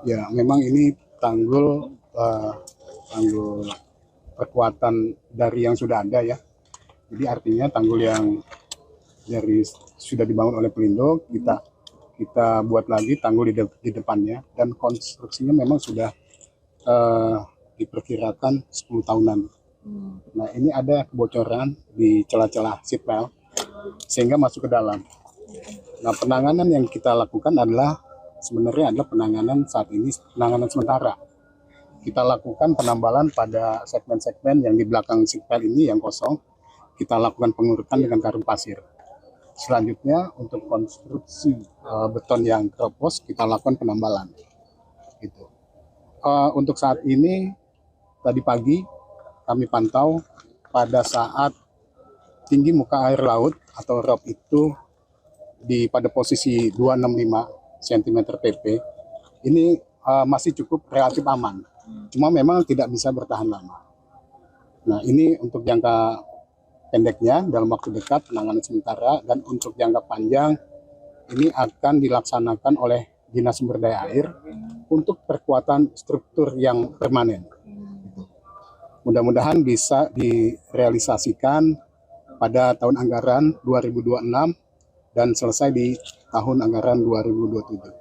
Ya, memang ini tanggul perkuatan dari yang sudah ada ya. Jadi artinya tanggul yang dari sudah dibangun oleh Pelindo kita buat lagi tanggul di depannya, dan konstruksinya memang sudah diperkirakan 10 tahunan. Nah, ini ada kebocoran di celah-celah sipel sehingga masuk ke dalam. Nah, penanganan yang kita lakukan sebenarnya adalah penanganan saat ini, penanganan sementara. Kita lakukan penambalan pada segmen-segmen yang di belakang sipel ini yang kosong. Kita lakukan pengurutan dengan karung pasir. Selanjutnya untuk konstruksi beton yang keropos kita lakukan penambalan. Gitu. Untuk saat ini tadi pagi kami pantau pada saat tinggi muka air laut atau ROP itu pada posisi 265 cm PP ini masih cukup relatif aman. Cuma memang tidak bisa bertahan lama. Nah, ini untuk jangka pendeknya dalam waktu dekat penanganan sementara, dan untuk jangka panjang ini akan dilaksanakan oleh Dinas Sumber Daya Air untuk perkuatan struktur yang permanen. Mudah-mudahan bisa direalisasikan pada tahun anggaran 2026 dan selesai di tahun anggaran 2027.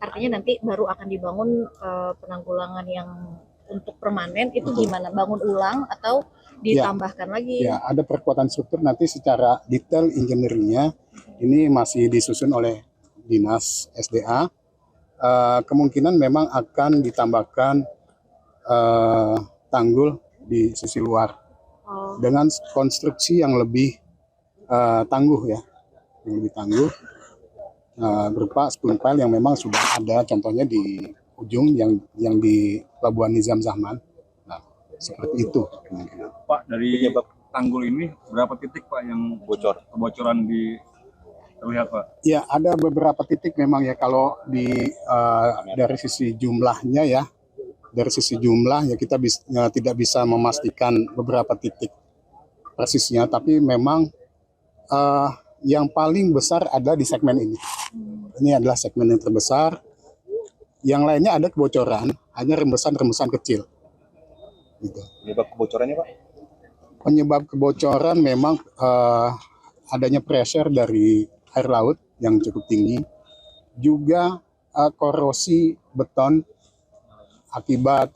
Artinya nanti baru akan dibangun penanggulangan yang untuk permanen itu. Betul. Gimana, bangun ulang atau ditambahkan lagi? Ya, ada perkuatan struktur, nanti secara detail engineeringnya ini masih disusun oleh Dinas SDA. Kemungkinan memang akan ditambahkan tanggul di sisi luar dengan konstruksi yang lebih tangguh ya, yang lebih tangguh. Berupa spoon pile yang memang sudah ada contohnya di ujung yang di Pelabuhan Nizam Zahman. Nah, seperti itu. Pak, dari penyebab tanggul ini berapa titik Pak yang kebocoran terlihat Pak? Ya, ada beberapa titik memang ya, kalau dari sisi jumlahnya ya. Dari sisi jumlah ya kita tidak bisa memastikan beberapa titik persisnya, tapi memang yang paling besar ada di segmen ini. Ini adalah segmen yang terbesar. Yang lainnya ada kebocoran, hanya rembesan-rembesan kecil. Gitu. Penyebab kebocorannya Pak? Penyebab kebocoran memang adanya pressure dari air laut yang cukup tinggi, juga korosi beton akibat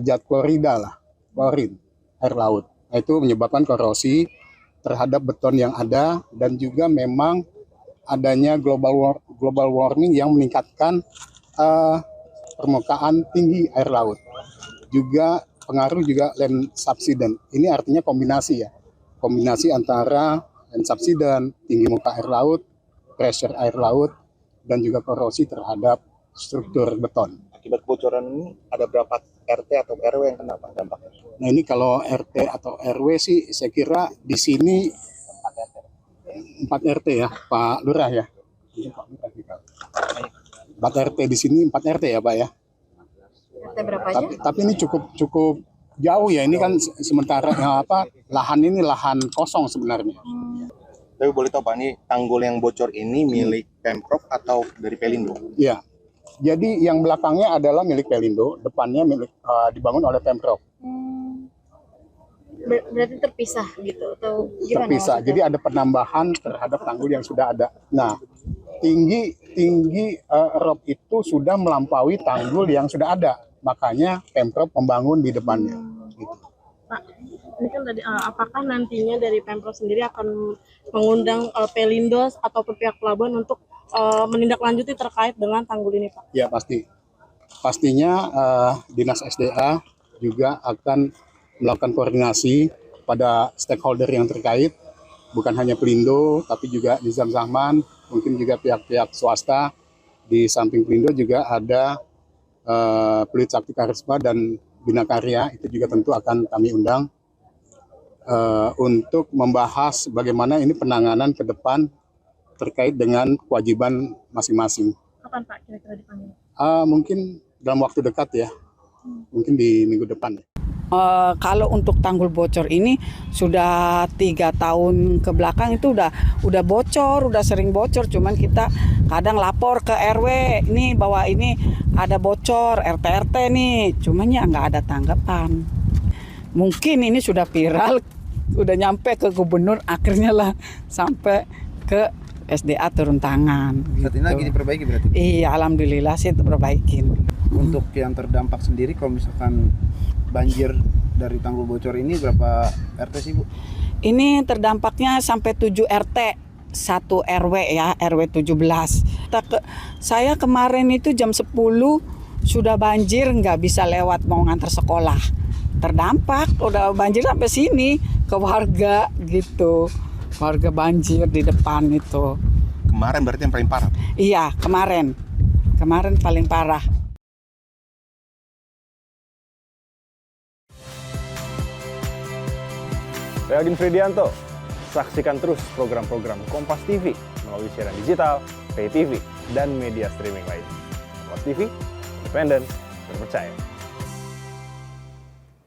zat klorin air laut. Nah, itu menyebabkan korosi terhadap beton yang ada, dan juga memang adanya global warming yang meningkatkan permukaan tinggi air laut. Juga pengaruh juga land subsidence. Ini artinya kombinasi antara land subsidence, tinggi muka air laut, pressure air laut, dan juga korosi terhadap struktur beton. Akibat kebocoran ini ada berapa RT atau RW yang kena Pak dampaknya? Nah, ini kalau RT atau RW sih saya kira di sini 4 RT ya, Pak Lurah ya. 4 RT di sini, 4 RT ya Pak ya. RT berapa aja? Tapi ini cukup jauh ya. Ini kan sementara lahan ini lahan kosong sebenarnya. Tapi boleh tahu Pak, ini tanggul yang bocor ini milik Pemprov atau dari Pelindo? Iya. Jadi yang belakangnya adalah milik Pelindo, depannya dibangun oleh Pemprov. Berarti terpisah gitu atau gimana? Terpisah. Jadi ada penambahan terhadap tanggul yang sudah ada. Nah, tinggi ROP itu sudah melampaui tanggul yang sudah ada. Makanya Pemprov membangun di depannya. Gitu. Pak, ini kan tadi apakah nantinya dari Pemprov sendiri akan mengundang Pelindo ataupun pihak pelabuhan untuk menindaklanjuti terkait dengan tanggul ini, Pak? Ya, pastinya Dinas SDA juga akan melakukan koordinasi pada stakeholder yang terkait, bukan hanya Pelindo, tapi juga Nizam Zahman, mungkin juga pihak-pihak swasta. Di samping Pelindo juga ada Peluit Sakti Karisma dan Bina Karya, itu juga tentu akan kami undang untuk membahas bagaimana ini penanganan ke depan terkait dengan kewajiban masing-masing. Kapan Pak kira-kira dipanggil? Mungkin dalam waktu dekat ya, mungkin di minggu depan. Kalau untuk tanggul bocor ini sudah 3 tahun ke belakang itu udah bocor, udah sering bocor. Cuman kita kadang lapor ke RW ini bahwa ini ada bocor, RT nih. Cuman ya nggak ada tanggapan. Mungkin ini sudah viral, udah nyampe ke gubernur, akhirnya lah sampai ke SDA turun tangan. Saat ini lagi diperbaiki berarti? Iya, alhamdulillah sih diperbaikin. Untuk yang terdampak sendiri kalau misalkan banjir dari tanggul bocor ini berapa RT sih Bu? Ini terdampaknya sampai 7 RT, 1 RW ya, RW 17. Saya kemarin itu jam 10 sudah banjir, nggak bisa lewat mau ngantar sekolah. Terdampak, udah banjir sampai sini ke warga gitu. Warga banjir di depan itu. Kemarin berarti yang paling parah. Iya, kemarin paling parah. Saya Agin Fridianto. Saksikan terus program-program Kompas TV melalui siaran digital, pay TV, dan media streaming lain. Kompas TV, independen, terpercaya.